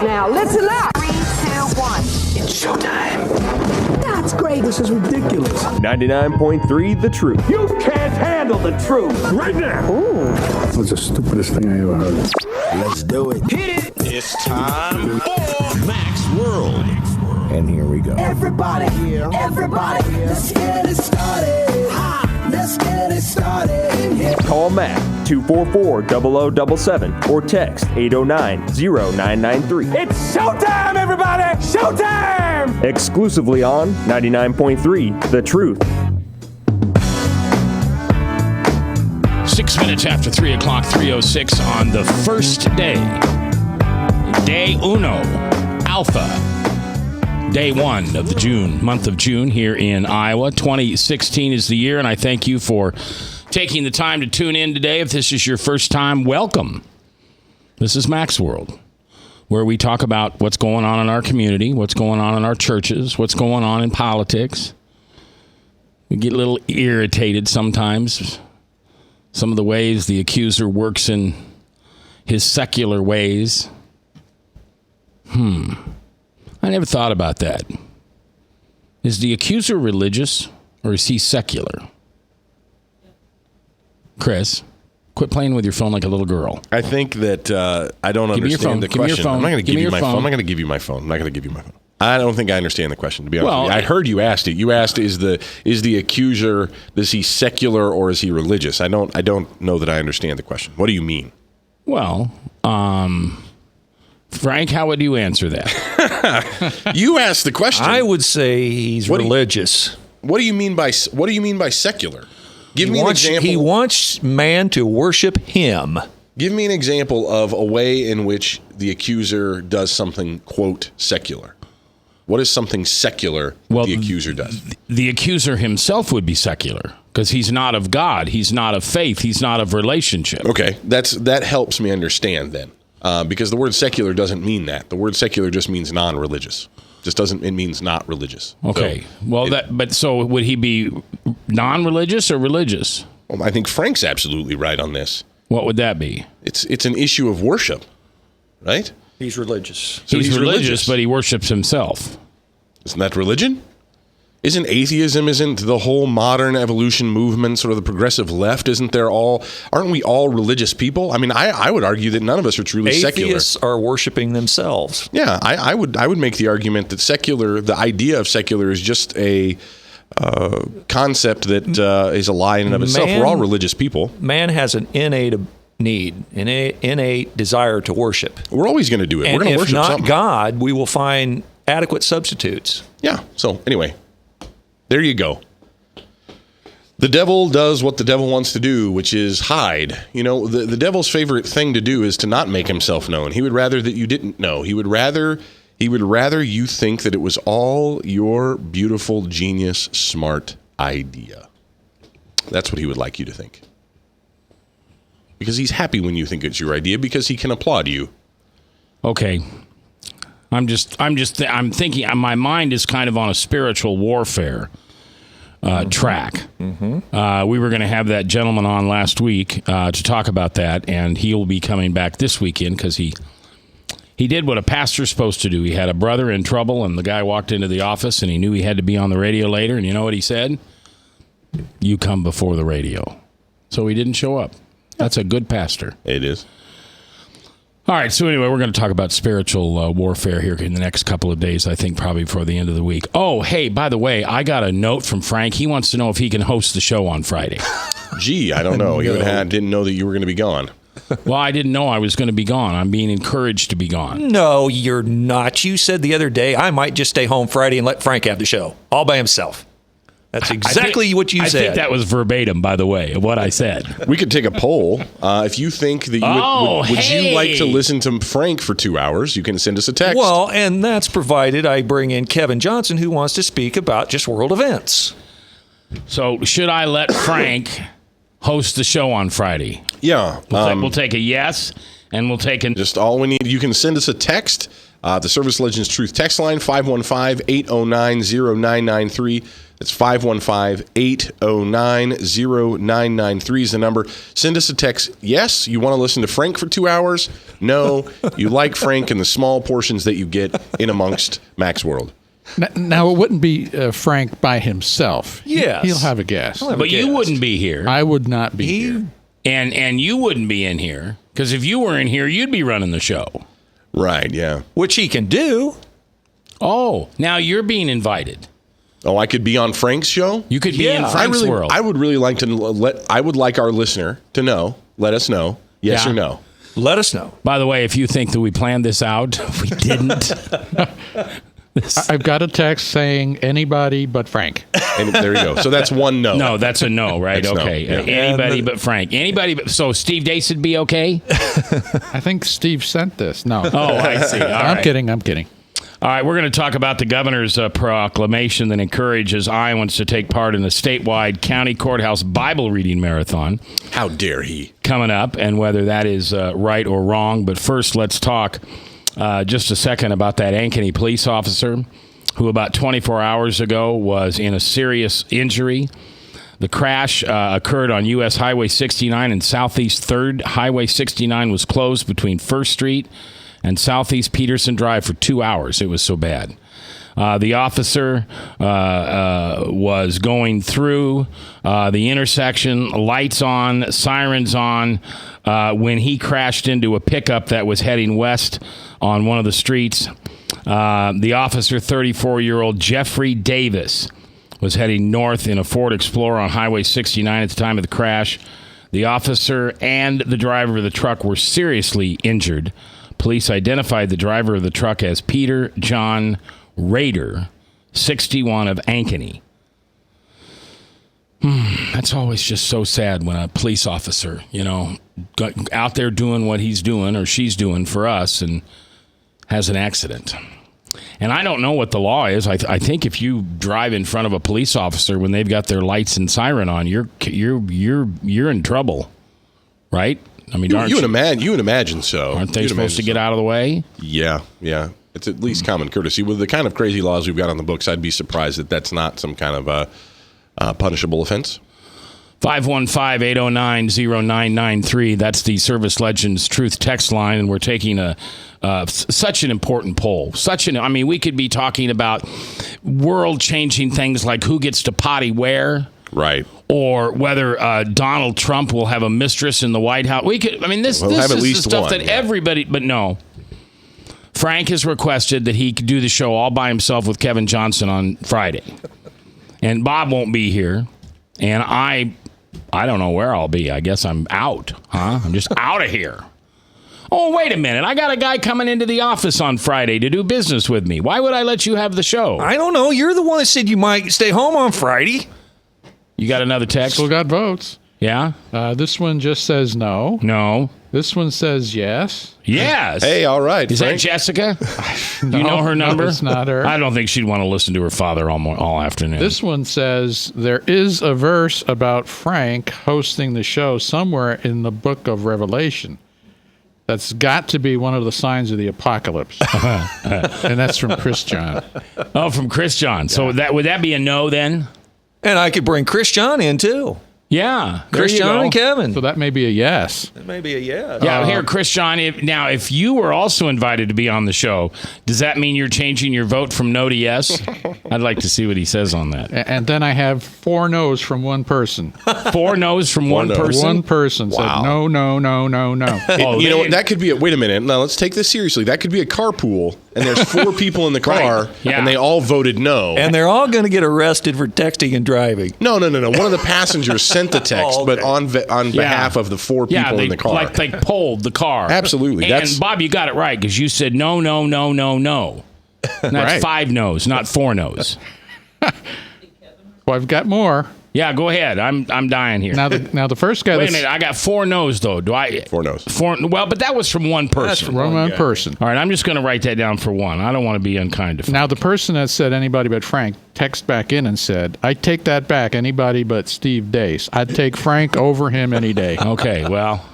Now, listen up. 3, 2, 1. It's showtime. That's great. This is ridiculous. 99.3 The Truth. You can't handle the truth. Right now. Ooh. That's the stupidest thing I ever heard. Let's do it. Hit it. It's time for Max World. And here we go. Everybody, let's get it started. Let's get it started. Call Mac 244-0077 or text 809-0993. It's showtime, everybody. Showtime. Exclusively on 99.3 The Truth. 6 minutes after 3 o'clock, 3:06 on the first day. Day uno, Alpha. Day one of the month of June here in Iowa. 2016 is the year, and I thank you for taking the time to tune in today. If this is your first time, welcome. This is Max World, where we talk about what's going on in our community, what's going on in our churches, what's going on in politics. We get a little irritated sometimes. Some of the ways the accuser works in his secular ways. I never thought about that. Is the accuser religious or is he secular? Chris, quit playing with your phone like a little girl. I think that I don't understand the question. I'm not going to give you my phone. I'm not going to give you my phone. I'm not going to give you my phone. I don't think I understand the question, to be honest with you. I heard you asked it. You asked, is the accuser, is he secular or is he religious? I don't know that I understand the question. What do you mean? Well, Frank, how would you answer that? You asked the question. I would say he's religious. What do you mean by secular? Give me an example. He wants man to worship him. Give me an example of a way in which the accuser does something, quote, secular. What is something secular the accuser does? The accuser himself would be secular because he's not of God. He's not of faith. He's not of relationship. Okay, that helps me understand then. Because the word secular doesn't mean that. The word secular just means non-religious. It means not religious. Okay. So would he be non-religious or religious? Well, I think Frank's absolutely right on this. What would that be? It's an issue of worship, right? He's religious. So he's religious, but he worships himself. Isn't that religion? Isn't the whole modern evolution movement, sort of the progressive left, aren't we all religious people? I mean, I would argue that none of us are truly secular. Atheists are worshiping themselves. Yeah, I would make the argument that the idea of secular is just a concept that is a lie in and of itself. We're all religious people. Man has an innate need, an innate desire to worship. We're always going to do it. We're going to worship something. If not God, we will find adequate substitutes. Yeah, so anyway. There you go. The devil does what the devil wants to do, which is hide. You know, the devil's favorite thing to do is to not make himself known. He would rather that you didn't know. He would rather you think that it was all your beautiful, genius, smart idea. That's what he would like you to think. Because he's happy when you think it's your idea because he can applaud you. Okay. I'm thinking, my mind is kind of on a spiritual warfare track. Mm-hmm. We were going to have that gentleman on last week to talk about that, and he'll be coming back this weekend because he did what a pastor's supposed to do. He had a brother in trouble, and the guy walked into the office, and he knew he had to be on the radio later, and you know what he said? You come before the radio. So he didn't show up. That's a good pastor. It is. All right, so anyway, we're going to talk about spiritual warfare here in the next couple of days, I think probably before the end of the week. Oh, hey, by the way, I got a note from Frank. He wants to know if he can host the show on Friday. Gee, I don't know. Didn't know that you were going to be gone. Well, I didn't know I was going to be gone. I'm being encouraged to be gone. No, you're not. You said the other day, I might just stay home Friday and let Frank have the show all by himself. That's exactly what you said. I think that was verbatim, by the way, of what I said. We could take a poll. If you think that you would you like to listen to Frank for 2 hours, you can send us a text. Well, and that's provided I bring in Kevin Johnson, who wants to speak about just world events. So should I let Frank host the show on Friday? Yeah. We'll take a yes, and we'll take a... Just all we need, you can send us a text. The Service Legends Truth text line, 515-809-0993. That's 515-809-0993 is the number. Send us a text. Yes, you want to listen to Frank for 2 hours? No, you like Frank and the small portions that you get in amongst Mac's World. Now, it wouldn't be Frank by himself. Yes. He'll have a guest. But you wouldn't be here. I would not be here. And you wouldn't be in here. Because if you were in here, you'd be running the show. Right, yeah. Which he can do. Oh, now you're being invited. Oh, I could be on Frank's show? You could be in Frank's world. I would really like to I would like our listener to know, let us know, yes or no. Let us know. By the way, if you think that we planned this out, we didn't. I've got a text saying anybody but Frank. And there you go. So that's one no. No, that's a no, right? That's okay. no, yeah. Anybody but Frank. Anybody but... So Steve Dace would be okay? I think Steve sent this. No. Oh, I see. All I'm right. kidding. All right, we're going to talk about the governor's proclamation that encourages Iowans to take part in the statewide county courthouse Bible reading marathon. How dare he? Coming up, and whether that is right or wrong. But first, let's talk just a second about that Ankeny police officer who about 24 hours ago was in a serious injury. The crash occurred on U.S. Highway 69 and Southeast 3rd. Highway 69 was closed between 1st Street and Southeast Peterson Drive for 2 hours. It was so bad. The officer was going through the intersection, lights on, sirens on, when he crashed into a pickup that was heading west on one of the streets. The officer, 34-year-old Jeffrey Davis, was heading north in a Ford Explorer on Highway 69 at the time of the crash. The officer and the driver of the truck were seriously injured. Police identified the driver of the truck as Peter John Rader, 61 of Ankeny. That's always just so sad when a police officer, got out there doing what he's doing or she's doing for us and has an accident. And I don't know what the law is. I think if you drive in front of a police officer when they've got their lights and siren on, you're in trouble, right? I mean, you would imagine so. Aren't they supposed to get out of the way? Yeah. It's at least common courtesy. With the kind of crazy laws we've got on the books, I'd be surprised that that's not some kind of punishable offense. 515-809-0993. That's the Service Legends Truth text line, and we're taking such an important poll. We could be talking about world-changing things like who gets to potty where. Right. Or whether Donald Trump will have a mistress in the White House. This is the stuff that everybody, but no. Frank has requested that he could do the show all by himself with Kevin Johnson on Friday. And Bob won't be here. And I don't know where I'll be. I guess I'm out, huh? I'm just out of here. Oh, wait a minute. I got a guy coming into the office on Friday to do business with me. Why would I let you have the show? I don't know. You're the one that said you might stay home on Friday. You got another text? Still got votes. Yeah? This one just says no. No. This one says yes. Yes. Hey, all right. Is Frank? that Jessica? Do you know her number? No, it's not her. I don't think she'd want to listen to her father all afternoon. This one says there is a verse about Frank hosting the show somewhere in the book of Revelation. That's got to be one of the signs of the apocalypse. And that's from Chris John. Oh, from Chris John. Yeah. So would that be a no then? And I could bring Chris John in too. Yeah. Chris John and Kevin. So that may be a yes. That may be a yes. Yeah, here, Chris John, if you were also invited to be on the show, does that mean you're changing your vote from no to yes? I'd like to see what he says on that. And then I have 4 no's from one person. 4 no's from one person? One person said no. You know what? That could be wait a minute. Now, let's take this seriously. That could be a carpool, and there's 4 people in the car, right. Yeah. and they all voted no. And they're all going to get arrested for texting and driving. No. One of the passengers sent the text, but on behalf of the 4 people in the car. Like they polled the car. Absolutely. And Bob, you got it right, because you said no. And that's 5 no's, not 4 no's. Well, I've got more. Yeah, go ahead. I'm dying here. Now the first guy. Wait a minute. I got 4 no's though. Do I? 4 no's. 4. Well, but that was from one person. That's from one person. All right, I'm just going to write that down for one. I don't want to be unkind to Frank. Now the person that said anybody but Frank text back in and said, "I take that back. Anybody but Steve Dace. I'd take Frank over him any day." Okay, well.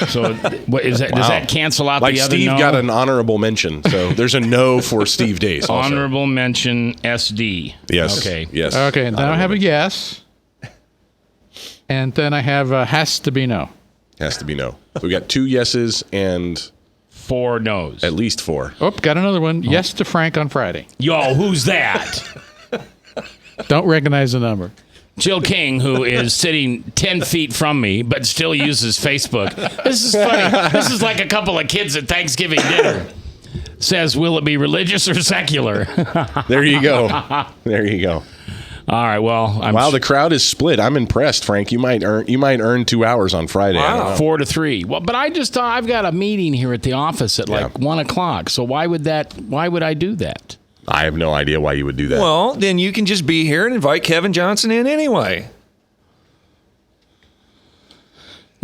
So what is that? Does that cancel out Like the other Steve no? got an honorable mention, so there's a no for Steve Dace. Also. Honorable mention SD. Yes. Okay. Yes. Okay, and then I have a yes, and then I have a has to be no. Has to be no. So we got 2 yeses and 4 no's. at least 4. Oh, got another one. Yes to Frank on Friday. Yo, who's that? Don't recognize the number. Jill King, who is sitting 10 feet from me, but still uses Facebook. This is funny. This is like a couple of kids at Thanksgiving dinner. Says, will it be religious or secular? There you go. There you go. All right, well. Wow, the crowd is split. I'm impressed, Frank. You might earn 2 hours on Friday. Wow. 4-3. Well, but I just thought I've got a meeting here at the office at like 1 o'clock. So why would I do that? I have no idea why you would do that. Well, then you can just be here and invite Kevin Johnson in anyway.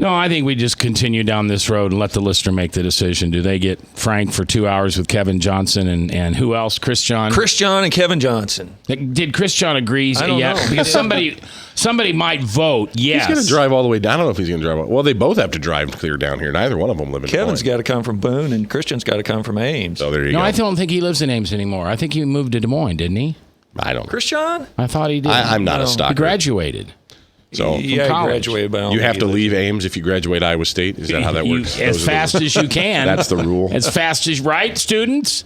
No, I think we just continue down this road and let the listener make the decision. Do they get Frank for 2 hours with Kevin Johnson and who else? Chris John and Kevin Johnson. Did Chris John agree? I don't know. Because somebody might vote yes. He's going to drive all the way down. I don't know if he's going to drive. Well, they both have to drive clear down here. Neither one of them live in Kevin's Des Moines. got to come from Boone, and Christian's got to come from Ames. So there you No, go. I don't think he lives in Ames anymore. I think he moved to Des Moines, didn't he? I don't know. Christian? I thought he did. I'm not a He stalker. graduated. So Yeah, he college. graduated by you have to leave Ames if you graduate Iowa State. Is that how that works? As fast as you can. That's the rule. As fast as, right, students?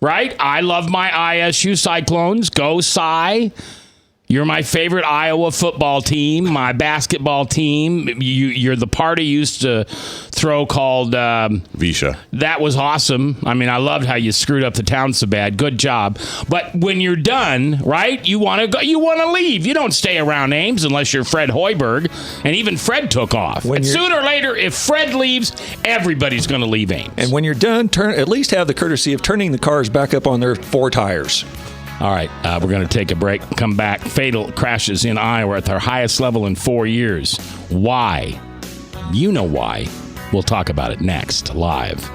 Right? I love my ISU Cyclones. Go Cy. You're my favorite Iowa football team, my basketball team. You're the part I used to throw called Visha. That was awesome. I mean, I loved how you screwed up the town so bad. Good job. But when you're done, right, you want to go. You want to leave. You don't stay around Ames unless you're Fred Hoiberg. And even Fred took off. And sooner or later, if Fred leaves, everybody's going to leave Ames. And when you're done, at least have the courtesy of turning the cars back up on their 4 tires. All right, we're going to take a break. Come back. Fatal crashes in Iowa at their highest level in 4 years. Why? You know why. We'll talk about it next, live.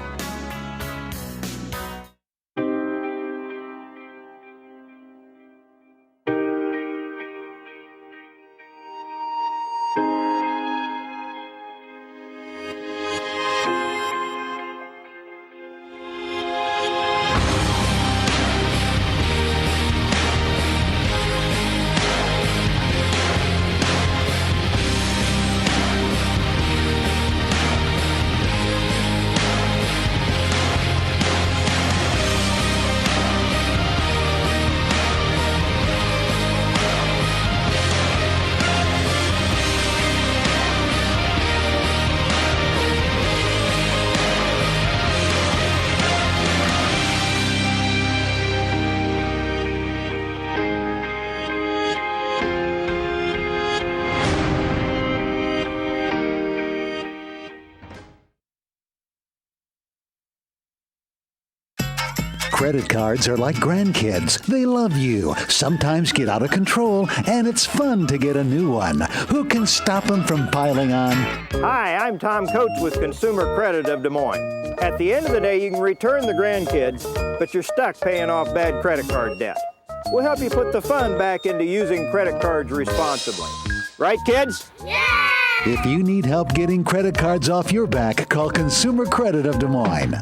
Credit cards are like grandkids. They love you, sometimes get out of control, and it's fun to get a new one. Who can stop them from piling on? Hi, I'm Tom Coates with Consumer Credit of Des Moines. At the end of the day, you can return the grandkids, but you're stuck paying off bad credit card debt. We'll help you put the fun back into using credit cards responsibly. Right, kids? Yeah! If you need help getting credit cards off your back, call Consumer Credit of Des Moines.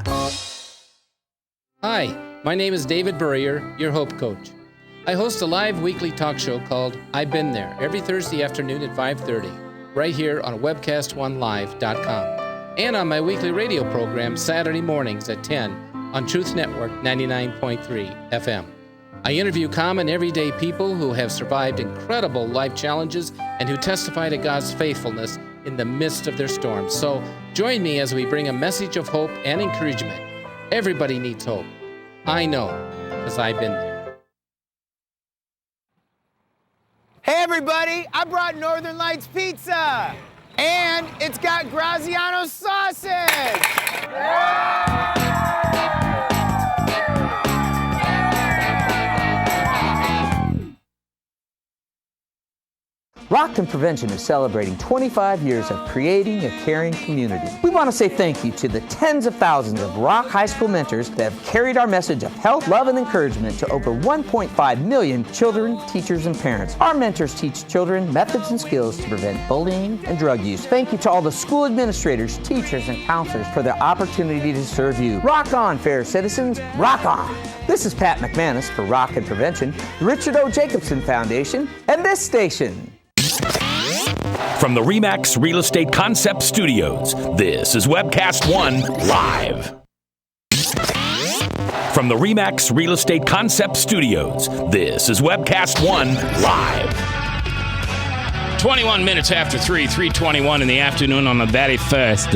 Hi, my name is David Burrier, your Hope Coach. I host a live weekly talk show called I've Been There every Thursday afternoon at 5:30, right here on webcast1live.com, and on my weekly radio program Saturday mornings at 10 on Truth Network 99.3 FM. I interview common everyday people who have survived incredible life challenges and who testify to God's faithfulness in the midst of their storms. So join me as we bring a message of hope and encouragement. Everybody needs hope. I know, because I've been there. Hey everybody, I brought Northern Lights Pizza! And it's got Graziano sausage! Rockton Prevention is celebrating 25 years of creating a caring community. We want to say thank you to the tens of thousands of Rock High School mentors that have carried our message of health, love, and encouragement to over 1.5 million children, teachers, and parents. Our mentors teach children methods and skills to prevent bullying and drug use. Thank you to all the school administrators, teachers, and counselors for their opportunity to serve you. Rock on, fair citizens, rock on. This is Pat McManus for Rockton Prevention, the Richard O. Jacobson Foundation, and this station. From the RE/MAX Real Estate Concept Studios, this is Webcast One Live. From the RE/MAX Real Estate Concept Studios, this is Webcast One Live. 21 minutes after 3:21 in the afternoon on the very first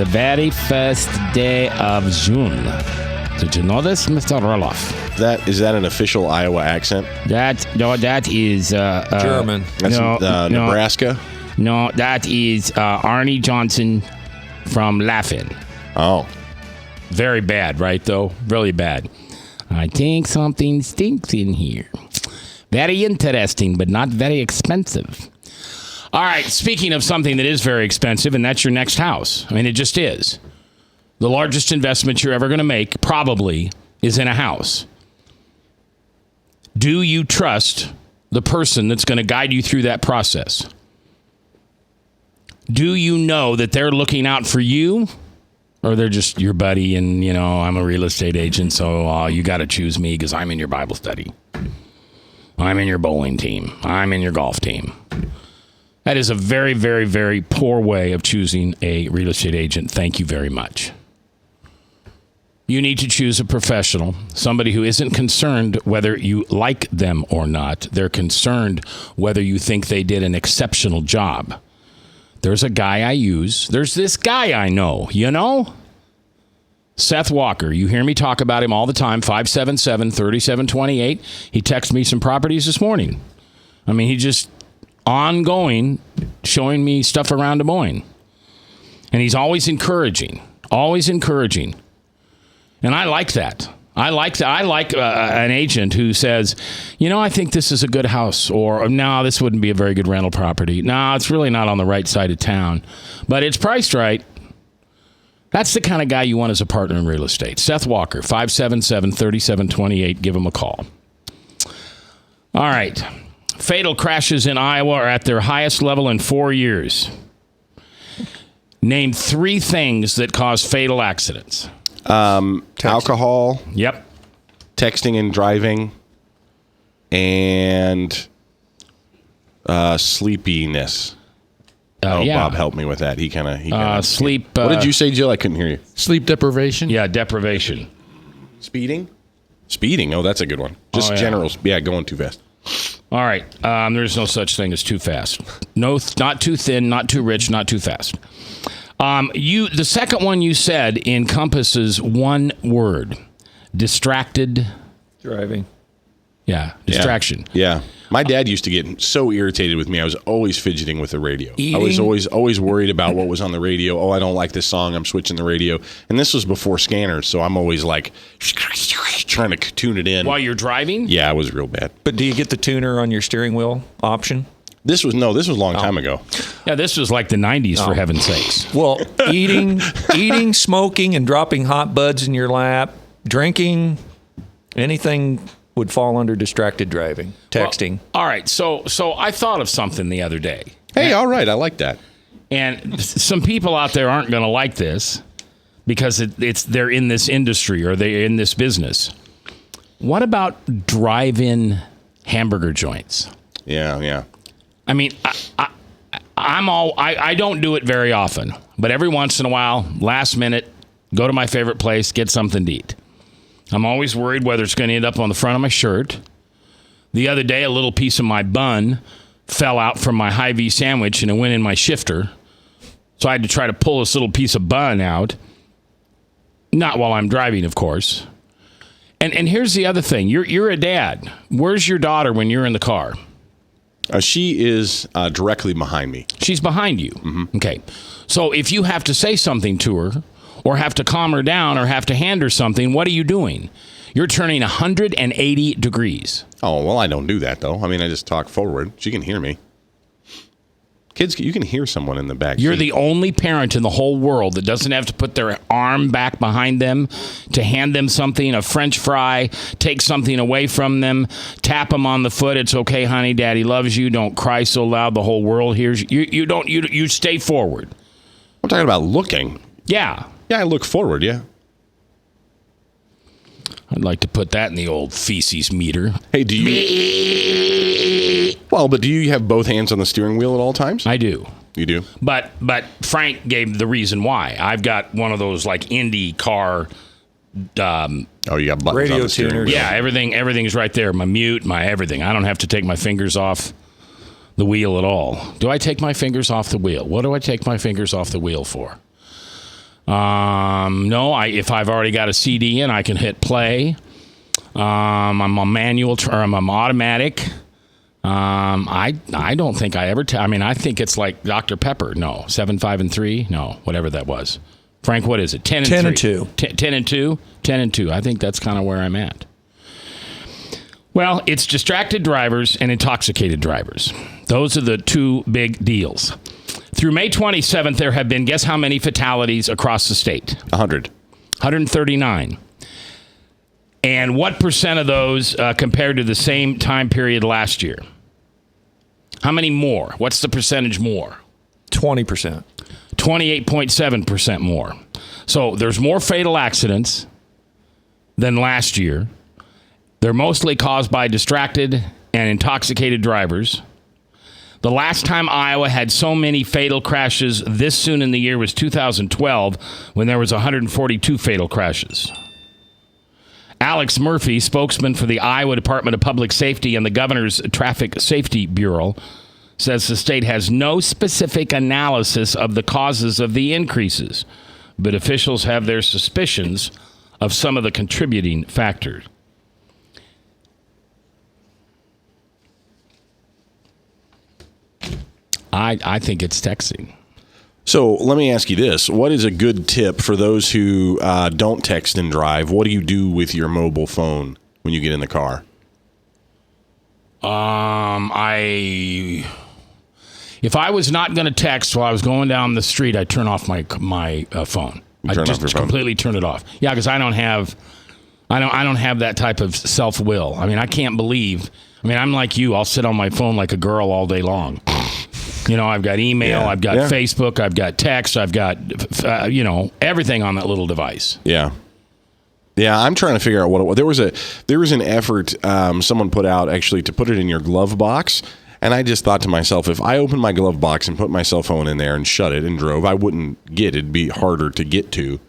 day of June. Did you know this, Mr. Roloff? Is that an official Iowa accent? That is German. That's Nebraska. No, that is Arnie Johnson from Laugh-In. Oh, very bad, right? Though really bad. I think something stinks in here. Very interesting, but not very expensive. All right, speaking of something that is very expensive, and that's your next house. I mean, it just is. The largest investment you're ever going to make probably is in a house. Do you trust the person that's going to guide you through that process? Do you know that they're looking out for you? Or they're just your buddy and, I'm a real estate agent, so you got to choose me because I'm in your Bible study. I'm in your bowling team. I'm in your golf team. That is a very, very, very poor way of choosing a real estate agent. Thank you very much. You need to choose a professional, somebody who isn't concerned whether you like them or not. They're concerned whether you think they did an exceptional job. There's a guy I use. There's this guy I know, Seth Walker. You hear me talk about him all the time, 577-3728. He texted me some properties this morning. I mean, he just ongoing showing me stuff around Des Moines. And he's always encouraging. And I like that. I like an agent who says, I think this is a good house, or no, this wouldn't be a very good rental property. No, it's really not on the right side of town, but it's priced right. That's the kind of guy you want as a partner in real estate. Seth Walker, 577-3728. Give him a call. All right. Fatal crashes in Iowa are at their highest level in 4 years. Name 3 things that cause fatal accidents. Alcohol. Yep. Texting and driving. And sleepiness. Yeah. Bob helped me with that. He kind of sleep. What did you say, Jill? I couldn't hear you. Sleep deprivation. Yeah, deprivation. Speeding. Oh, that's a good one. Just general. Yeah, going too fast. All right. There's no such thing as too fast. No, not too thin, not too rich, not too fast. The second one you said encompasses one word: distracted driving. Yeah, distraction. Yeah. My dad used to get so irritated with me. I was always fidgeting with the radio. Eating. I was always worried about what was on the radio. Oh, I don't like this song. I'm switching the radio. And this was before scanners, so I'm always like trying to tune it in. While you're driving? Yeah, it was real bad. But do you get the tuner on your steering wheel option? This was a long time ago. Yeah, this was like the 90s, for heaven's sakes. Well, eating, smoking, and dropping hot buds in your lap, drinking, anything would fall under distracted driving, texting. Well, all right, so I thought of something the other day. Hey, all right, I like that. And some people out there aren't going to like this because they're in this industry or they're in this business. What about drive-in hamburger joints? Yeah. I mean, I don't do it very often, but every once in a while, last minute, go to my favorite place, get something to eat. I'm always worried whether it's going to end up on the front of my shirt. The other day, a little piece of my bun fell out from my Hy-Vee sandwich and it went in my shifter. So I had to try to pull this little piece of bun out. Not while I'm driving, of course. And here's the other thing. You're a dad. Where's your daughter when you're in the car? She is directly behind me. She's behind you? Mm-hmm. Okay. So if you have to say something to her, or have to calm her down, or have to hand her something, what are you doing? You're turning 180 degrees. Oh, well, I don't do that, though. I mean, I just talk forward. She can hear me. Kids, you can hear someone in the back. You're seat. the only parent in the whole world that doesn't have to put their arm back behind them to hand them something, a French fry, take something away from them, tap them on the foot. It's okay, honey, daddy loves you. Don't cry so loud the whole world hears you. You stay forward. I'm talking about looking. Yeah. Yeah, I look forward, yeah. I'd like to put that in the old feces meter. Hey, do you... Well, but do you have both hands on the steering wheel at all times? I do. You do? But Frank gave the reason why. I've got one of those like Indy car... you got buttons radio on the steering wheel. Yeah, everything's right there. My mute, my everything. I don't have to take my fingers off the wheel at all. Do I take my fingers off the wheel? What do I take my fingers off the wheel for? No, if I've already got a CD in, I can hit play. I'm a manual or I'm automatic. I don't think I ever. I think it's like Dr. Pepper. No, 7, 5, and 3. No, whatever that was. Frank, what is it? 10 and 10 3. and 2. 10 and 2. 10 and 2. I think that's kind of where I'm at. Well, it's distracted drivers and intoxicated drivers. Those are the two big deals. Through May 27th, there have been, guess how many fatalities across the state? 100. 139. And what percent of those compared to the same time period last year? How many more? What's the percentage more? 20%. 28.7% more. So there's more fatal accidents than last year. They're mostly caused by distracted and intoxicated drivers. The last time Iowa had so many fatal crashes this soon in the year was 2012, when there was 142 fatal crashes. Alex Murphy, spokesman for the Iowa Department of Public Safety and the governor's Traffic Safety Bureau, says the state has no specific analysis of the causes of the increases, but officials have their suspicions of some of the contributing factors. I think it's texting. So let me ask you this. What is a good tip for those who don't text and drive? What do you do with your mobile phone when you get in the car? If I was not going to text while I was going down the street, I'd turn off my phone. I just completely turn it off. Yeah, because I don't have that type of self-will. I mean, I can't believe. I mean, I'm like you. I'll sit on my phone like a girl all day long. You know, I've got email, I've got Facebook, I've got text, I've got, everything on that little device. Yeah. Yeah, I'm trying to figure out what it was. There was an effort someone put out, actually, to put it in your glove box. And I just thought to myself, if I opened my glove box and put my cell phone in there and shut it and drove, I wouldn't get it. It'd be harder to get to.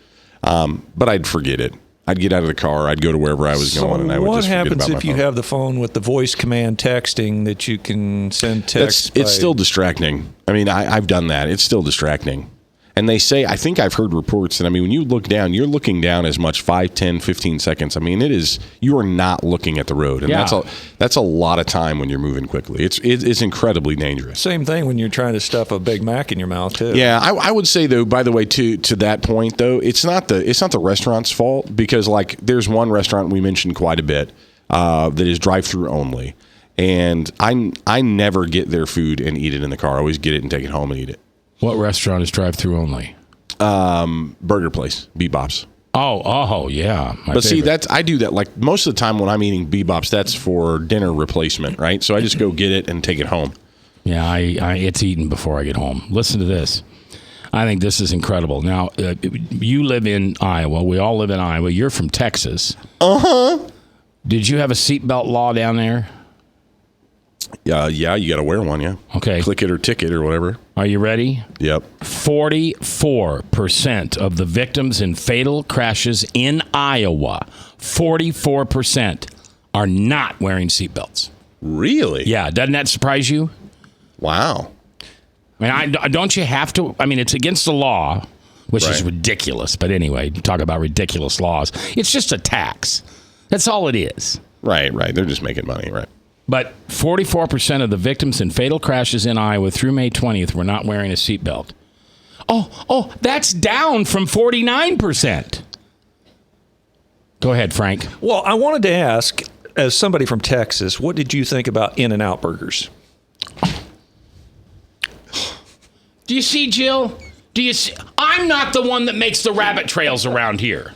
But I'd forget it. I'd get out of the car, I'd go to wherever I was going, and I would just forget about my phone. What happens if you have the phone with the voice command texting that you can send text? It's still distracting. I mean, I've done that. It's still distracting. And they say, I think I've heard reports that, I mean, when you look down, you're looking down as much 5, 10, 15 seconds. I mean, you are not looking at the road. And that's a lot of time when you're moving quickly. It's incredibly dangerous. Same thing when you're trying to stuff a Big Mac in your mouth, too. Yeah, I would say, though, by the way, to that point, though, it's not the restaurant's fault, because, like, there's one restaurant we mentioned quite a bit that is drive-through only. And I never get their food and eat it in the car. I always get it and take it home and eat it. What restaurant is drive-through only? Burger place, Bebop's. Oh, yeah. But see, I do that, like, most of the time when I'm eating Bebop's, that's for dinner replacement, right? So I just go get it and take it home. Yeah, it's eaten before I get home. Listen to this. I think this is incredible. Now, you live in Iowa. We all live in Iowa. You're from Texas. Uh-huh. Did you have a seatbelt law down there? Yeah, you got to wear one, yeah. Okay. Click it or ticket or whatever. Are you ready? Yep. 44% of the victims in fatal crashes in Iowa, 44% are not wearing seatbelts. Really? Yeah. Doesn't that surprise you? Wow. I mean, don't you have to? I mean, it's against the law, which is ridiculous. But anyway, talk about ridiculous laws. It's just a tax. That's all it is. Right. They're just making money, right? But 44% of the victims in fatal crashes in Iowa through May 20th were not wearing a seatbelt. Oh, that's down from 49%. Go ahead, Frank. Well, I wanted to ask, as somebody from Texas, what did you think about In-N-Out burgers? Do you see, Jill? Do you see? I'm not the one that makes the rabbit trails around here.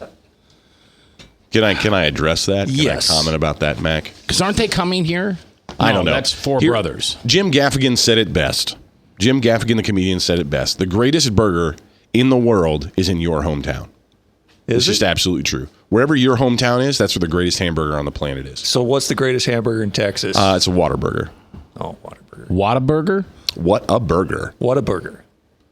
Can I address that? Can Yes. I comment about that, Mac? Because aren't they coming here? I don't know. That's Four Brothers. Jim Gaffigan said it best. Jim Gaffigan, the comedian, said it best. The greatest burger in the world is in your hometown. It's just absolutely true. Wherever your hometown is, that's where the greatest hamburger on the planet is. So what's the greatest hamburger in Texas? It's a Whataburger. Oh, Whataburger. Whataburger? What a burger. Whataburger.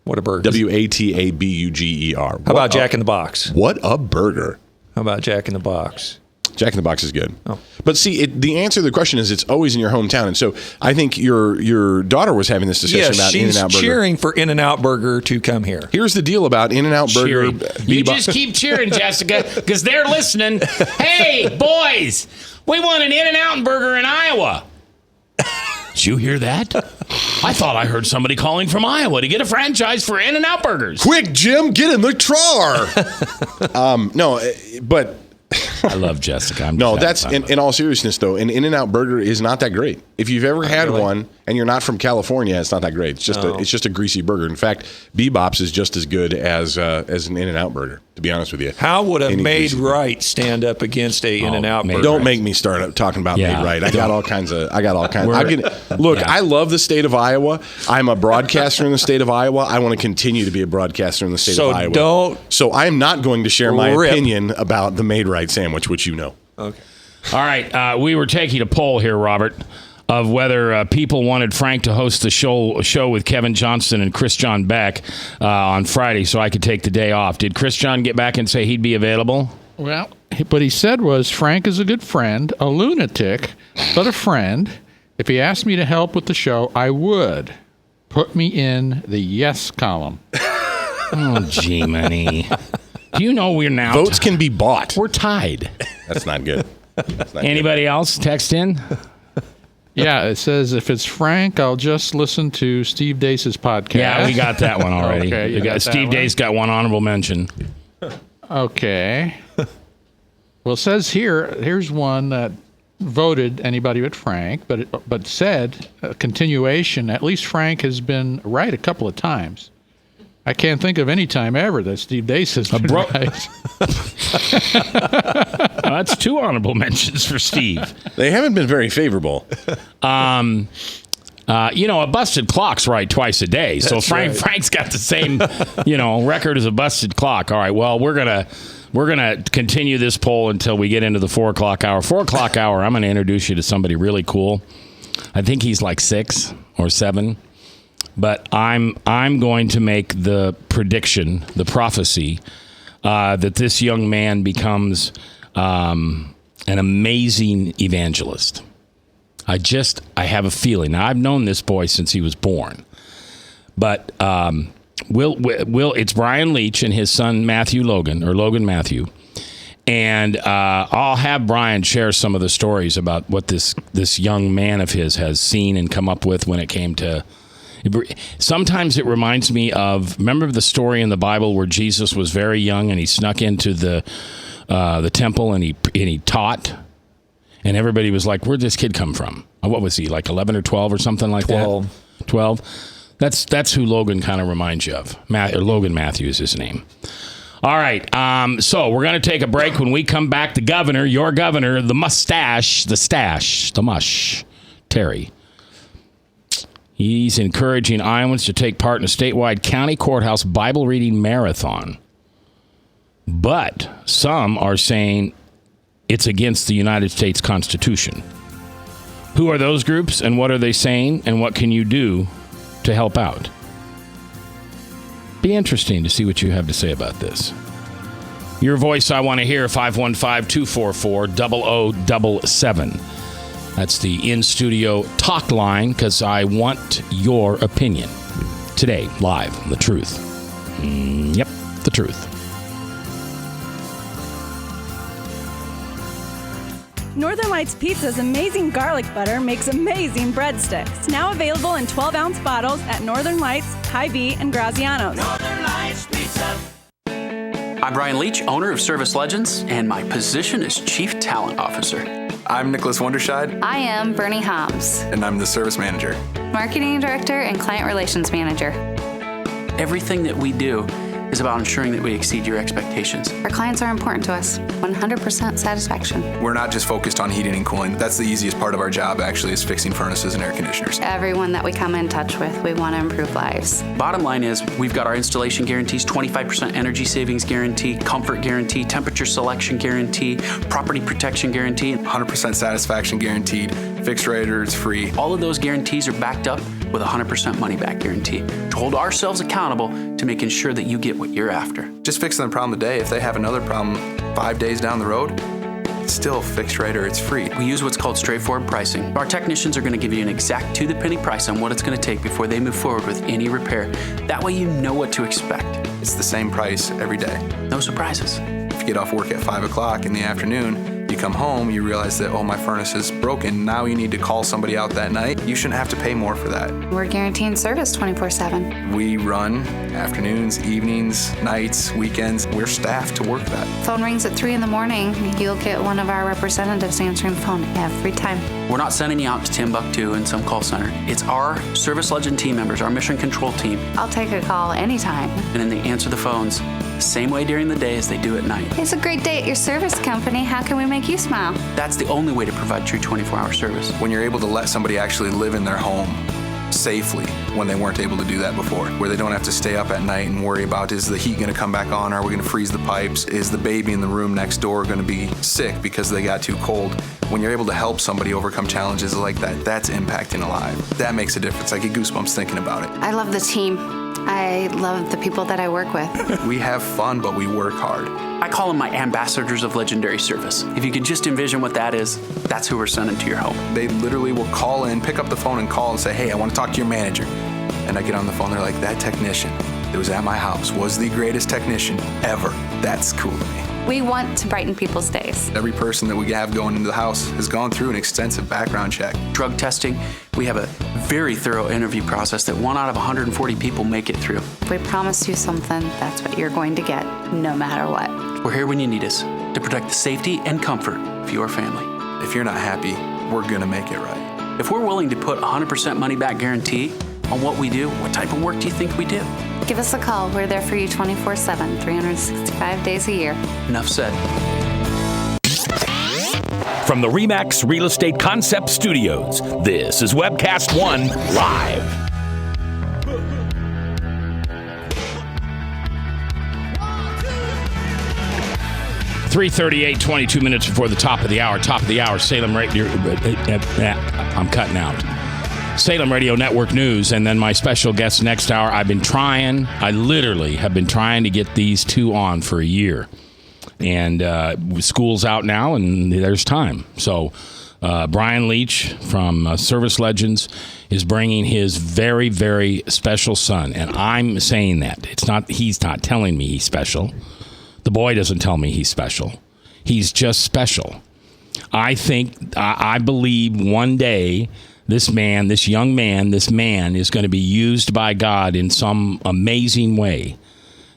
Whataburger. Watabuger. How about Jack in the Box? What a burger. How about Jack in the Box? Jack in the Box is good. Oh. But see, the answer to the question is it's always in your hometown. And so I think your daughter was having this discussion about In-N-Out Burger. She's cheering for In-N-Out Burger to come here. Here's the deal about In-N-Out Burger. You just keep cheering, Jessica, because they're listening. Hey, boys, we want an In-N-Out burger in Iowa. Did you hear that? I thought I heard somebody calling from Iowa to get a franchise for In-N-Out burgers. Quick, Jim, get in the car. No, but I love Jessica. No, that's in all seriousness though. An In-N-Out burger is not that great. If you've ever had one and you're not from California, it's not that great. It's just a greasy burger. In fact, Bebop's is just as good as an In-N-Out burger. To be honest with you, how would a Made Right stand up against a In-N-Out burger? Don't make me start up talking about Made Right. I got all kinds. Look, I love the state of Iowa. I'm a broadcaster in the state of Iowa. I want to continue to be a broadcaster in the state of Iowa. So I'm not going to share my opinion about the Made Right sandwich, which you know. Okay. All right. We were taking a poll here, Robert, of whether people wanted Frank to host the show with Kevin Johnson and Chris John Beck on Friday so I could take the day off. Did Chris John get back and say he'd be available? Well, what he said was, Frank is a good friend, a lunatic, but a friend. If he asked me to help with the show, I would. Put me in the yes column. Oh, gee, money. Do you know we're now... Votes can be bought. We're tied. That's not good. Anybody else text in? Yeah, it says, if it's Frank, I'll just listen to Steve Deace's podcast. Yeah, we got that one already. Okay, Steve Deace got one honorable mention. Okay. Well, it says here's one that voted anybody but Frank, but said a continuation. At least Frank has been right a couple of times. I can't think of any time ever that Steve Deace has been right. That's two honorable mentions for Steve. They haven't been very favorable. A busted clock's right twice a day. So Frank's got the same, record as a busted clock. All right. Well, we're gonna continue this poll until we get into the 4 o'clock hour. 4 o'clock hour, I'm gonna introduce you to somebody really cool. I think he's like 6 or 7. But I'm going to make the prediction, the prophecy, that this young man becomes an amazing evangelist. I have a feeling. Now, I've known this boy since he was born. But it's Brian Leach and his son Logan Matthew. And I'll have Brian share some of the stories about what this young man of his has seen and come up with when it came to... Sometimes it reminds me of, remember the story in the Bible where Jesus was very young and he snuck into the temple and he taught, and everybody was like, "Where'd this kid come from?" What was he, like 11 or 12 or something like 12. that? 12. That's who Logan kind of reminds you of. Logan Matthew is his name. All right, so we're going to take a break. When we come back, the governor, your governor, the mush, Terry. He's encouraging Iowans to take part in a statewide county courthouse Bible reading marathon. But some are saying it's against the United States Constitution. Who are those groups and what are they saying and what can you do to help out? Be interesting to see what you have to say about this. Your voice I want to hear, 515-244-0077. That's the in-studio talk line because I want your opinion. Today, live on The Truth. Yep, The Truth. Northern Lights Pizza's amazing garlic butter makes amazing breadsticks. Now available in 12-ounce bottles at Northern Lights, Hy-Vee, and Graziano's. Northern Lights Pizza. I'm Brian Leach, owner of Service Legends, and my position is Chief Talent Officer. I'm Nicholas Wonderscheid. I am Bernie Hobbs. And I'm the Service Manager. Marketing Director and Client Relations Manager. Everything that we do is about ensuring that we exceed your expectations. Our clients are important to us. 100% satisfaction. We're not just focused on heating and cooling. That's the easiest part of our job, actually, is fixing furnaces and air conditioners. Everyone that we come in touch with, we want to improve lives. Bottom line is, we've got our installation guarantees, 25% energy savings guarantee, comfort guarantee, temperature selection guarantee, property protection guarantee. 100% satisfaction guaranteed. Fixed rate or it's free. All of those guarantees are backed up with a 100% money back guarantee to hold ourselves accountable to making sure that you get what you're after. Just fixing the problem today. If they have another problem 5 days down the road, it's still fixed rate or it's free. We use what's called straightforward pricing. Our technicians are going to give you an exact to-the-penny price on what it's going to take before they move forward with any repair. That way you know what to expect. It's the same price every day. No surprises. If you get off work at 5 o'clock in the afternoon, you come home, you realize that, oh, my furnace is broken. Now you need to call somebody out that night. You shouldn't have to pay more for that. We're guaranteeing service 24/7. We run afternoons, evenings, nights, weekends. We're staffed to work that. Phone rings at 3 in the morning. You'll get one of our representatives answering the phone every time. We're not sending you out to Timbuktu in some call center. It's our Service Legend team members, our mission control team. I'll take a call anytime. And then they answer the phones the same way during the day as they do at night. It's a great day at your service company. How can we make you smile? That's the only way to provide true 24-hour service. When you're able to let somebody actually live in their home safely when they weren't able to do that before, where they don't have to stay up at night and worry about, is the heat going to come back on? Are we going to freeze the pipes? Is the baby in the room next door going to be sick because they got too cold? When you're able to help somebody overcome challenges like that, that's impacting a life. That makes a difference. I get goosebumps thinking about it. I love the team. I love the people that I work with. We have fun, but we work hard. I call them my ambassadors of legendary service. If you could just envision what that is, that's who we're sending to your home. They literally will call in, pick up the phone and call and say, hey, I want to talk to your manager. And I get on the phone, they're like, that technician that was at my house was the greatest technician ever. That's cool to me. We want to brighten people's days. Every person that we have going into the house has gone through an extensive background check. Drug testing, we have a very thorough interview process that 1 out of 140 people make it through. If we promise you something, that's what you're going to get, no matter what. We're here when you need us to protect the safety and comfort of your family. If you're not happy, we're going to make it right. If we're willing to put 100% money back guarantee on what we do, what type of work do you think we do? Give us a call. We're there for you 24/7, 365 days a year. Enough said. From the RE/MAX Real Estate Concept Studios, this is Webcast One Live. $3:38, 22 minutes before the top of the hour. Top of the hour, Salem Radio. I'm cutting out. Salem Radio Network News, and then my special guest next hour. I literally have been trying to get these two on for a year. And school's out now, and there's time. So Brian Leach from Service Legends is bringing his very, very special son. And I'm saying that. He's not telling me he's special. The boy doesn't tell me he's special. He's just special. I believe one day this young man is going to be used by God in some amazing way.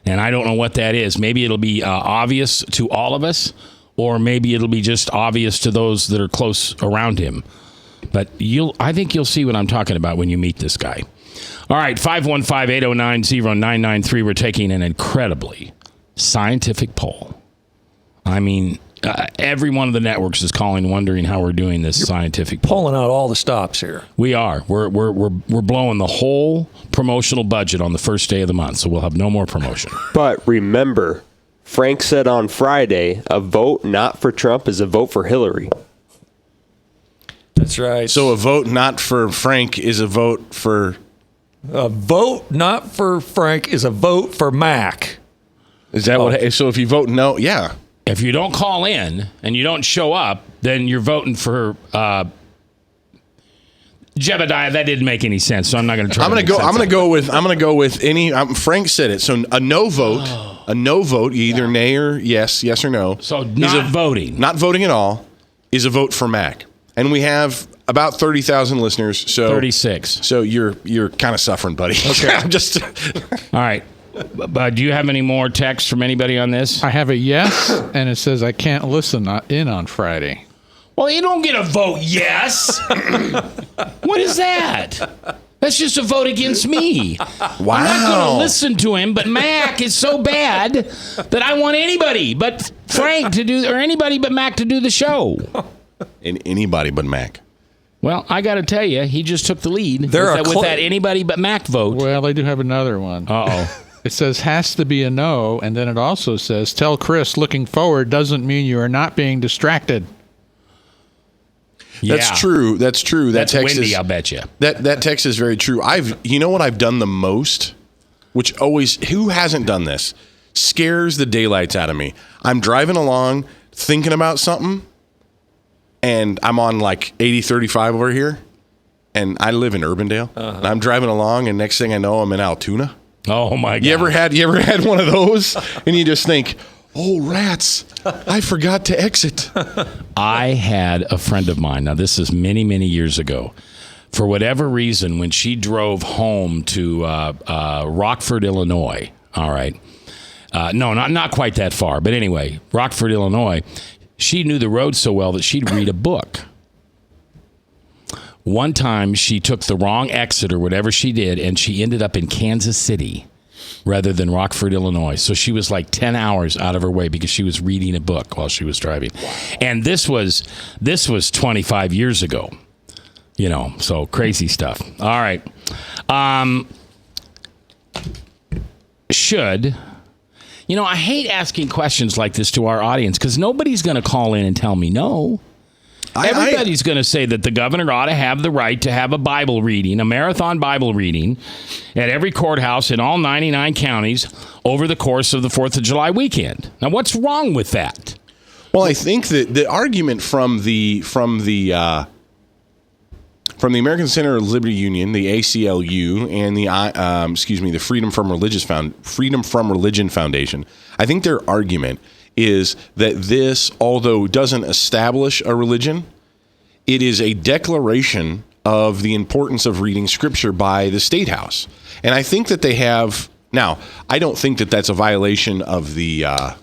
And I don't know what that is. Maybe it'll be obvious to all of us, or maybe it'll be just obvious to those that are close around him. But I think you'll see what I'm talking about when you meet this guy. All right, 515-809-0993. We're taking an incredibly scientific poll. I mean, every one of the networks is calling, wondering how we're doing this scientific poll. Pulling out all the stops here. We are. We're blowing the whole promotional budget on the first day of the month, so we'll have no more promotion. But remember, Frank said on Friday, a vote not for Trump is a vote for Hillary. That's right. So a vote not for Frank is a vote for... A vote not for Frank is a vote for Mac. Is that what... So if you vote no, yeah. If you don't call in and you don't show up, then you're voting for Jebediah. That didn't make any sense, so I'm not going to try. I'm going to go with any. Frank said it. So a no vote, either nay or yes or no. So not voting at all, is a vote for Mac. And we have about 30,000 listeners. So 36. So you're kind of suffering, buddy. Okay. I'm just. All right. Do you have any more texts from anybody on this? I have a yes, and it says I can't listen in on Friday. Well, you don't get a vote yes. What is that? That's just a vote against me. Wow. I'm not going to listen to him, but Mac is so bad that I want anybody but Frank to do, or anybody but Mac to do the show. And anybody but Mac. Well, I got to tell you, he just took the lead with that anybody but Mac vote. Well, they do have another one. Uh-oh. It says has to be a no, and then it also says tell Chris looking forward doesn't mean you are not being distracted. That's true. That's true. That's windy, I'll bet you. That text is very true. You know what I've done the most, which always, who hasn't done this? Scares the daylights out of me. I'm driving along thinking about something, and I'm on like 80-35 over here, and I live in Urbandale. And I'm driving along, and next thing I know, I'm in Altoona. Oh my God! You ever had one of those, and you just think, oh, rats, I forgot to exit. I had a friend of mine. Now, this is many, many years ago. For whatever reason, when she drove home to Rockford, Illinois, all right. No, not quite that far. But anyway, Rockford, Illinois, she knew the road so well that she'd read a book. One time, she took the wrong exit or whatever she did, and she ended up in Kansas City rather than Rockford, Illinois. So she was like 10 hours out of her way because she was reading a book while she was driving. And this was 25 years ago. You know, so crazy stuff. All right. I hate asking questions like this to our audience because nobody's going to call in and tell me no. Everybody's going to say that the governor ought to have the right to have a Bible reading, a marathon Bible reading at every courthouse in all 99 counties over the course of the 4th of July weekend. Now, what's wrong with that? Well, I think that the argument from the American Center of Liberty Union, the ACLU, and the Freedom from Religion Foundation, I think their argument is that this, although doesn't establish a religion, it is a declaration of the importance of reading Scripture by the State House. And I think that they have... Now, I don't think that that's a violation of the... I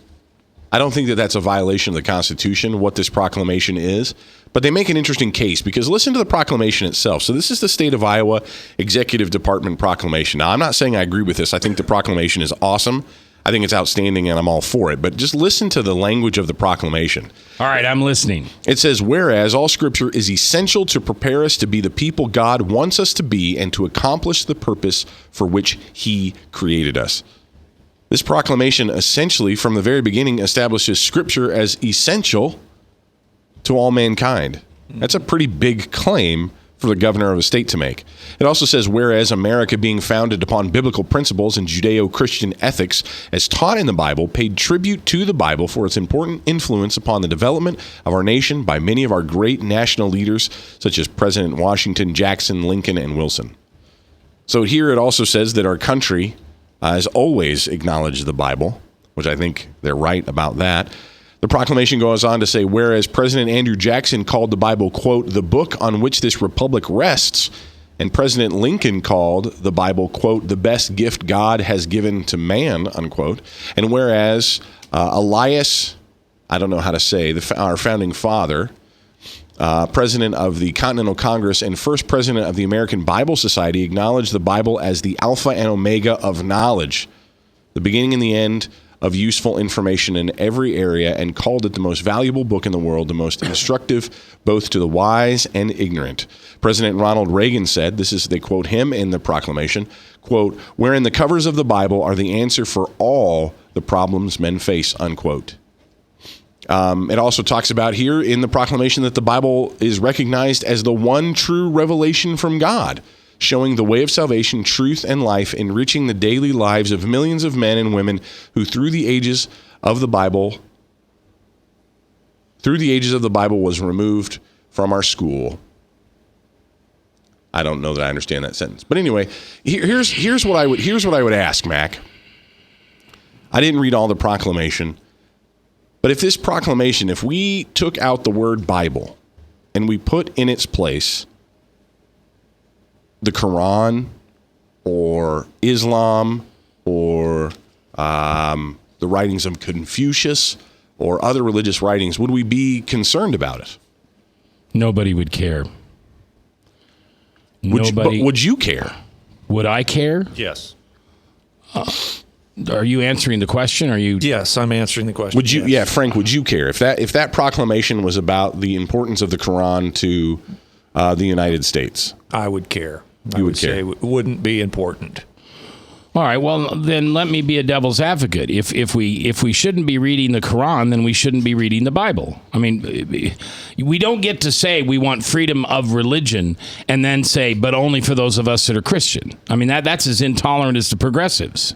don't think that that's a violation of the Constitution, what this proclamation is. But they make an interesting case because listen to the proclamation itself. So this is the State of Iowa Executive Department proclamation. Now, I'm not saying I agree with this. I think the proclamation is awesome. I think it's outstanding, and I'm all for it. But just listen to the language of the proclamation. All right, I'm listening. It says, whereas all Scripture is essential to prepare us to be the people God wants us to be and to accomplish the purpose for which He created us. This proclamation essentially, from the very beginning, establishes Scripture as essential to all mankind. That's a pretty big claim for the governor of a state to make. It also says, whereas America, being founded upon biblical principles and Judeo-Christian ethics as taught in the Bible, paid tribute to the Bible for its important influence upon the development of our nation by many of our great national leaders, such as President Washington, Jackson, Lincoln, and Wilson. So here it also says that our country has always acknowledged the Bible, which I think they're right about that. The proclamation goes on to say, whereas President Andrew Jackson called the Bible, quote, the book on which this republic rests, and President Lincoln called the Bible, quote, the best gift God has given to man, unquote. And whereas Elias, I don't know how to say, our founding father, president of the Continental Congress and first president of the American Bible Society, acknowledged the Bible as the alpha and omega of knowledge, the beginning and the end of useful information in every area, and called it the most valuable book in the world, the most instructive both to the wise and ignorant. President Ronald Reagan said, they quote him in the proclamation, quote, wherein the covers of the Bible are the answer for all the problems men face, unquote. It also talks about here in the proclamation that the Bible is recognized as the one true revelation from God, showing the way of salvation, truth, and life, enriching the daily lives of millions of men and women who through the ages of the Bible was removed from our school. I don't know that I understand that sentence. But anyway, here's what I would ask, Mac. I didn't read all the proclamation, but if this proclamation, if we took out the word Bible and we put in its place the Quran or Islam or the writings of Confucius or other religious writings, would we be concerned about it? Nobody would care. Would you care? Would I care? Yes. Are you answering the question? Are you? Yes, I'm answering the question. Would you? Yes. Yeah, Frank. Would you care if that proclamation was about the importance of the Quran to the United States? I would care. You would care. Say it wouldn't be important. All right. Well, then let me be a devil's advocate. If we shouldn't be reading the Quran, then we shouldn't be reading the Bible. I mean, we don't get to say we want freedom of religion and then say, but only for those of us that are Christian. I mean, that's as intolerant as the progressives.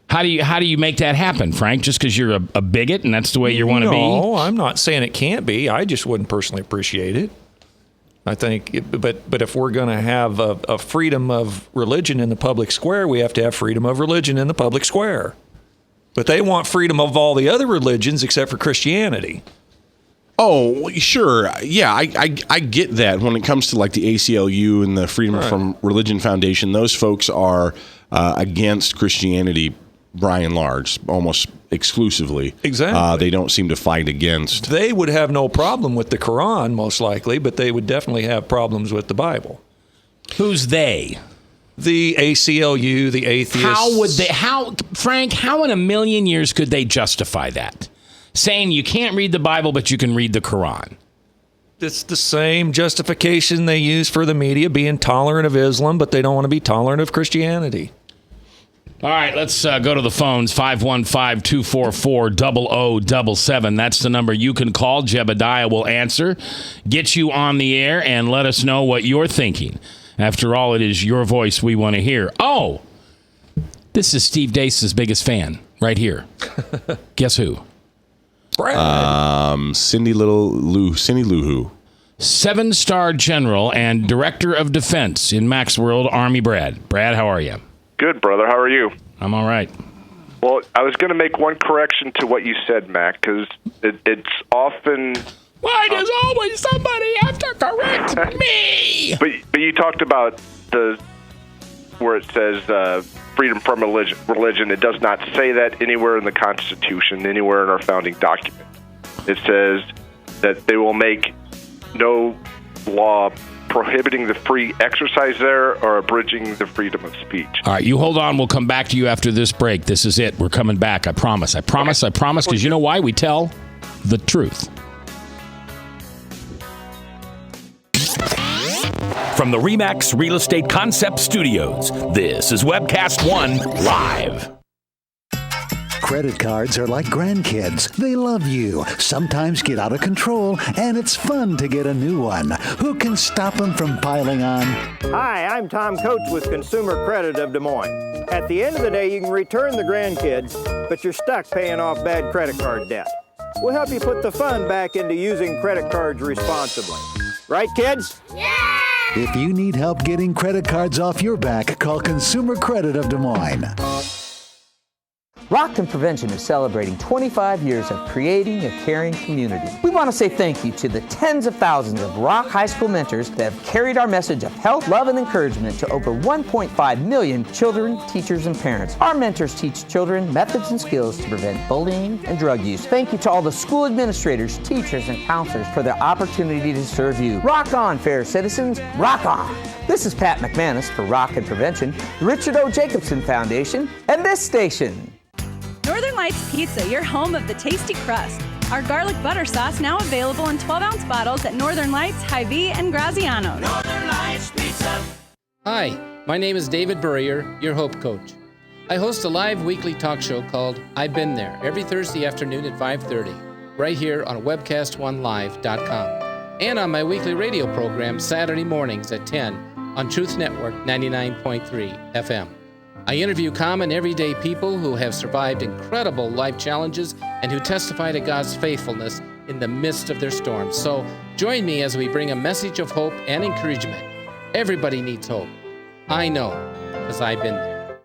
How do you make that happen, Frank? Just because you're a bigot and that's the way you want to be? No, I'm not saying it can't be. I just wouldn't personally appreciate it. I think, but if we're going to have a freedom of religion in the public square, we have to have freedom of religion in the public square. But they want freedom of all the other religions except for Christianity. Oh, sure. Yeah, I get that. When it comes to like the ACLU and the Freedom from Religion Foundation, those folks are against Christianity by and large, almost exclusively. Exactly. They don't seem to fight against. They would have no problem with the Quran, most likely, but they would definitely have problems with the Bible. Who's they? The ACLU, the atheists. Frank, how in a million years could they justify that? Saying you can't read the Bible, but you can read the Quran. It's the same justification they use for the media, being tolerant of Islam, but they don't want to be tolerant of Christianity. All right, let's go to the phones. 515-244-0077. That's the number you can call. Jebediah will answer, get you on the air, and let us know what you're thinking. After all, it is your voice we want to hear. Oh, this is Steve Deace's biggest fan right here. Guess who? Cindy Lou Who. 7-star general and director of defense in Mac's World, Army Brad. Brad, how are you? Good, brother. How are you? I'm all right. Well, I was going to make one correction to what you said, Mac, because it's often... Why does always somebody have to correct me? But you talked about where it says freedom from religion. It does not say that anywhere in the Constitution, anywhere in our founding document. It says that they will make no law prohibiting the free exercise there or abridging the freedom of speech. All right, you hold on. We'll come back to you after this break. This is it. We're coming back. I promise. I promise. I promise. Because you know why? We tell the truth. From the RE/MAX Real Estate Concept Studios, this is Webcast One Live. Credit cards are like grandkids. They love you, sometimes get out of control, and it's fun to get a new one. Who can stop them from piling on? Hi, I'm Tom Coates with Consumer Credit of Des Moines. At the end of the day, you can return the grandkids, but you're stuck paying off bad credit card debt. We'll help you put the fun back into using credit cards responsibly. Right, kids? Yeah! If you need help getting credit cards off your back, call Consumer Credit of Des Moines. Rockton Prevention is celebrating 25 years of creating a caring community. We want to say thank you to the tens of thousands of Rock High School mentors that have carried our message of health, love, and encouragement to over 1.5 million children, teachers, and parents. Our mentors teach children methods and skills to prevent bullying and drug use. Thank you to all the school administrators, teachers, and counselors for their opportunity to serve you. Rock on, fair citizens. Rock on. This is Pat McManus for Rockton Prevention, the Richard O. Jacobson Foundation, and this station. Northern Lights Pizza, your home of the tasty crust. Our garlic butter sauce now available in 12-ounce bottles at Northern Lights, Hy-Vee, and Graziano's. Northern Lights Pizza. Hi, my name is David Burrier, your Hope Coach. I host a live weekly talk show called I've Been There every Thursday afternoon at 5:30, right here on webcastonelive.com, and on my weekly radio program Saturday mornings at 10 on Truth Network 99.3 FM. I interview common everyday people who have survived incredible life challenges and who testify to God's faithfulness in the midst of their storms. So join me as we bring a message of hope and encouragement. Everybody needs hope. I know, because I've been there.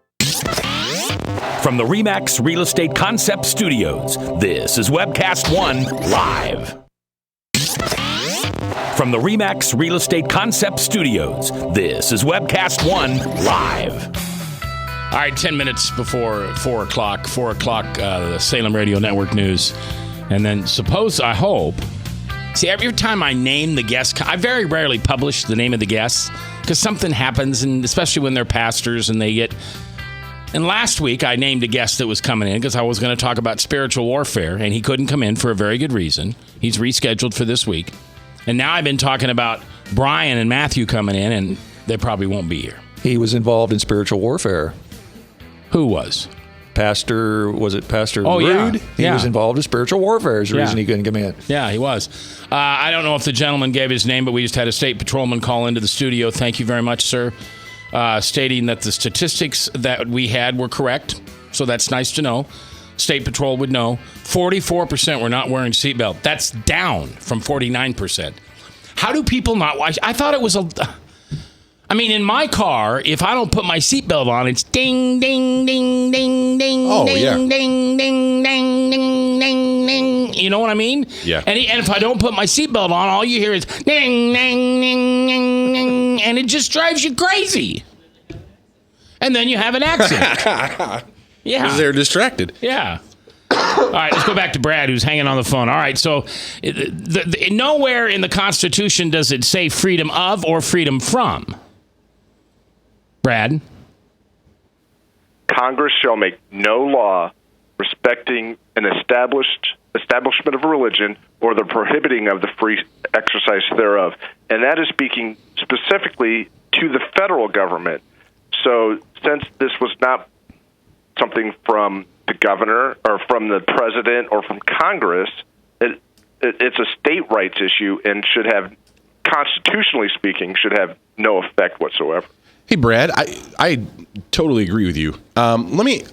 From the RE/MAX Real Estate Concept Studios, this is Webcast One Live. From the RE/MAX Real Estate Concept Studios, this is Webcast One Live. All right, 10 minutes before 4 o'clock. 4 o'clock, the Salem Radio Network News. And then I hope, See, every time I name the guest, I very rarely publish the name of the guests because something happens, and especially when they're pastors and they get. And last week, I named a guest that was coming in because I was going to talk about spiritual warfare, and he couldn't come in for a very good reason. He's rescheduled for this week. And now I've been talking about Brian and Matthew coming in, and they probably won't be here. He was involved in spiritual warfare. Who was? Pastor Rude? Yeah. He was involved in spiritual warfare is the reason he couldn't come in. Yeah, he was. I don't know if the gentleman gave his name, but we just had a state patrolman call into the studio. Thank you very much, sir. Stating that the statistics that we had were correct. So that's nice to know. State Patrol would know. 44% were not wearing seatbelt. That's down from 49%. How do people not watch? I thought it was in my car, if I don't put my seatbelt on, it's ding, ding, ding, ding, ding, ding, ding, ding, ding, ding, ding, ding. You know what I mean? Yeah. And if I don't put my seatbelt on, all you hear is ding, ding, ding, ding, ding, and it just drives you crazy. And then you have an accident. Yeah. Because they're distracted. Yeah. All right, let's go back to Brad, who's hanging on the phone. All right, so nowhere in the Constitution does it say freedom of or freedom from. Brad? Congress shall make no law respecting an establishment of a religion or the prohibiting of the free exercise thereof. And that is speaking specifically to the federal government. So since this was not something from the governor or from the president or from Congress, it's a state rights issue and should have, constitutionally speaking, should have no effect whatsoever. Hey, Brad, I totally agree with you. Let me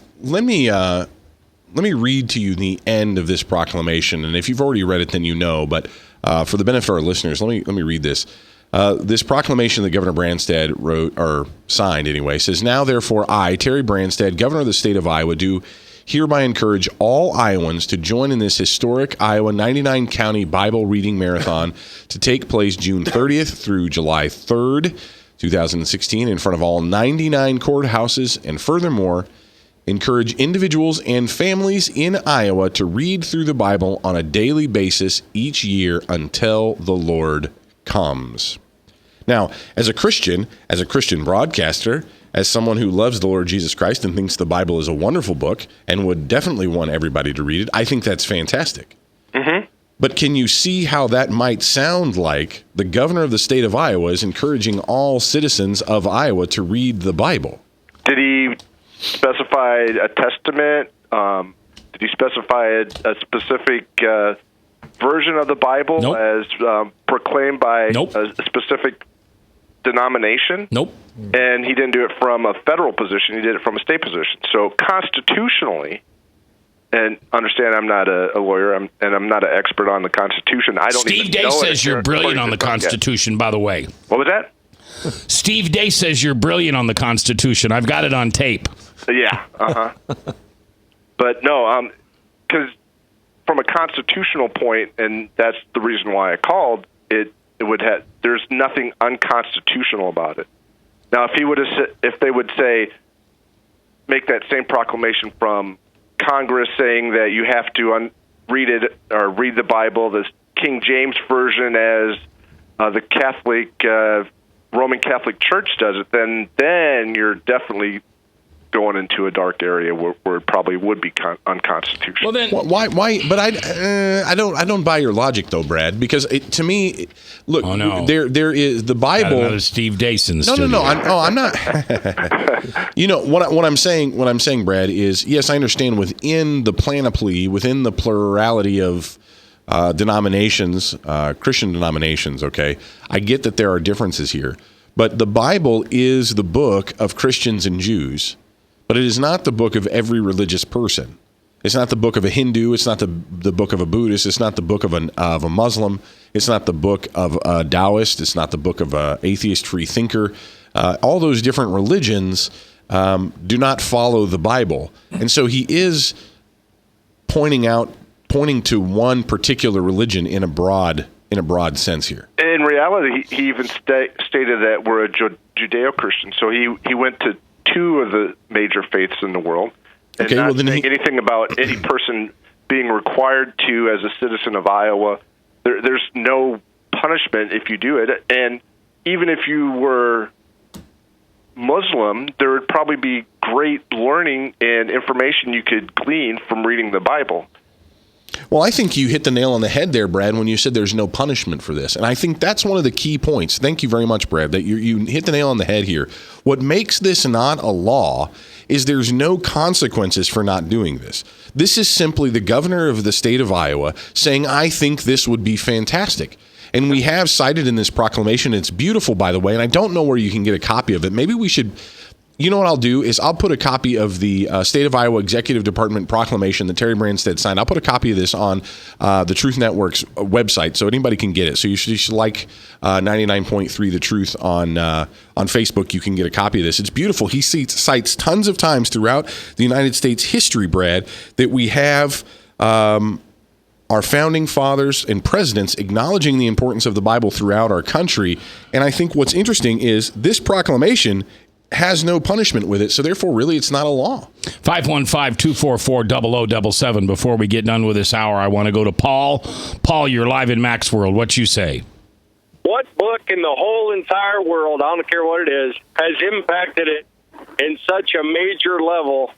read to you the end of this proclamation, and if you've already read it, then you know. But for the benefit of our listeners, let me read this. This proclamation that Governor Branstad wrote, or signed anyway, says, "Now, therefore, I, Terry Branstad, Governor of the state of Iowa, do hereby encourage all Iowans to join in this historic Iowa 99-county Bible reading marathon to take place June 30th through July 3rd, 2016, in front of all 99 courthouses, and furthermore, encourage individuals and families in Iowa to read through the Bible on a daily basis each year until the Lord comes." Now, as a Christian broadcaster, as someone who loves the Lord Jesus Christ and thinks the Bible is a wonderful book and would definitely want everybody to read it, I think that's fantastic. Mm-hmm. But can you see how that might sound like the governor of the state of Iowa is encouraging all citizens of Iowa to read the Bible? Did he specify a testament? Did he specify a specific version of the Bible as proclaimed by a specific denomination? Nope. And he didn't do it from a federal position. He did it from a state position. So constitutionally, and understand I'm not a lawyer, and I'm not an expert on the Constitution. I don't Steve even Day know says you're brilliant on the Constitution, by the way. What was that? Steve Day says you're brilliant on the Constitution. I've got it on tape. Yeah. But no, because from a constitutional point, and that's the reason why I called it. It would have. There's nothing unconstitutional about it. Now, if they would say, make that same proclamation from Congress saying that you have to read it or read the Bible, the King James Version as the Catholic Roman Catholic Church does it, then you're definitely going into a dark area where it probably would be unconstitutional. Well, then why? But I don't buy your logic though, Brad. Because to me, look, there is the Bible. Got another Steve Dace in the studio. No. I'm not. You know what I'm saying. What I'm saying, Brad, is yes, I understand within the panoply, within the plurality of denominations, Christian denominations. Okay, I get that there are differences here, but the Bible is the book of Christians and Jews. But it is not the book of every religious person. It's not the book of a Hindu. It's not the book of a Buddhist. It's not the book of a Muslim. It's not the book of a Taoist. It's not the book of an atheist free thinker. All those different religions do not follow the Bible. And so he is pointing to one particular religion in a broad sense here. In reality, he even stated that we're a Judeo-Christian. So he went to two of the major faiths in the world, and not saying anything about any person being required to, as a citizen of Iowa, There's no punishment if you do it. And even if you were Muslim, there would probably be great learning and information you could glean from reading the Bible. Well, I think you hit the nail on the head there, Brad, when you said there's no punishment for this. And I think that's one of the key points. Thank you very much, Brad, that you hit the nail on the head here. What makes this not a law is there's no consequences for not doing this. This is simply the governor of the state of Iowa saying, I think this would be fantastic. And we have cited in this proclamation, it's beautiful, by the way, and I don't know where you can get a copy of it. Maybe we should... You know what I'll do is I'll put a copy of the State of Iowa Executive Department proclamation that Terry Branstad signed. I'll put a copy of this on the Truth Network's website so anybody can get it. So you should like 99.3 The Truth on Facebook. You can get a copy of this. It's beautiful. He cites tons of times throughout the United States history, Brad, that we have our founding fathers and presidents acknowledging the importance of the Bible throughout our country. And I think what's interesting is this proclamation has no punishment with it, so therefore, really, it's not a law. 515-244-0077. Before we get done with this hour, I want to go to Paul. Paul, you're live in Mac's World. What you say? What book in the whole entire world, I don't care what it is, has impacted it in such a major level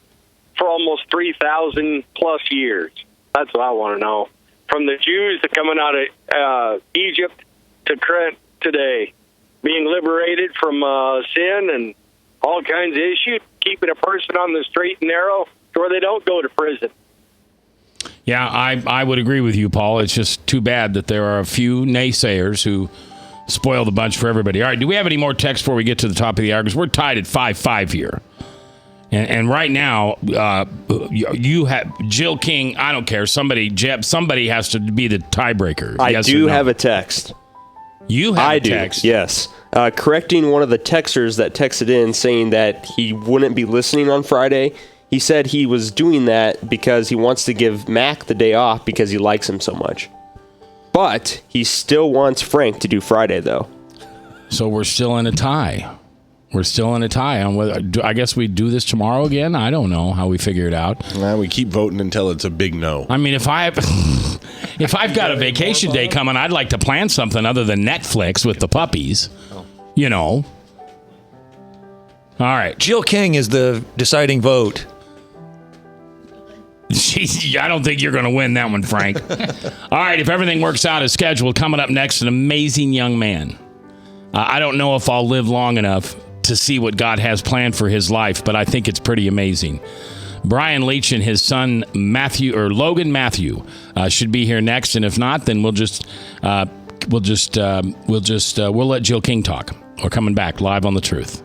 for almost 3,000 plus years? That's what I want to know. From the Jews that coming out of Egypt to current today, being liberated from sin and all kinds of issues, keeping a person on the straight and narrow to where they don't go to prison. Yeah, I would agree with you, Paul. It's just too bad that there are a few naysayers who spoil the bunch for everybody. All right, do we have any more text before we get to the top of the hour? Because we're tied at 5-5 here. And right now, you have Jill King. I don't care. Somebody has to be the tiebreaker. I do have a text. You have a text? Yes. Correcting one of the texters that texted in saying that he wouldn't be listening on Friday. He said he was doing that because he wants to give Mac the day off because he likes him so much. But he still wants Frank to do Friday, though. So we're still in a tie. We're still in a tie on whether. I guess we do this tomorrow again. I don't know how we figure it out. We keep voting until it's a big no. I mean, if I've got a vacation day coming, I'd like to plan something other than Netflix with the puppies. You know. All right. Jill King is the deciding vote. I don't think you're going to win that one, Frank. All right. If everything works out as scheduled, coming up next, an amazing young man. I don't know if I'll live long enough to see what God has planned for his life, but I think it's pretty amazing. Brian Leach and his son Logan Matthew should be here next, and if not, then we'll let Jill King talk. We're coming back live on The Truth.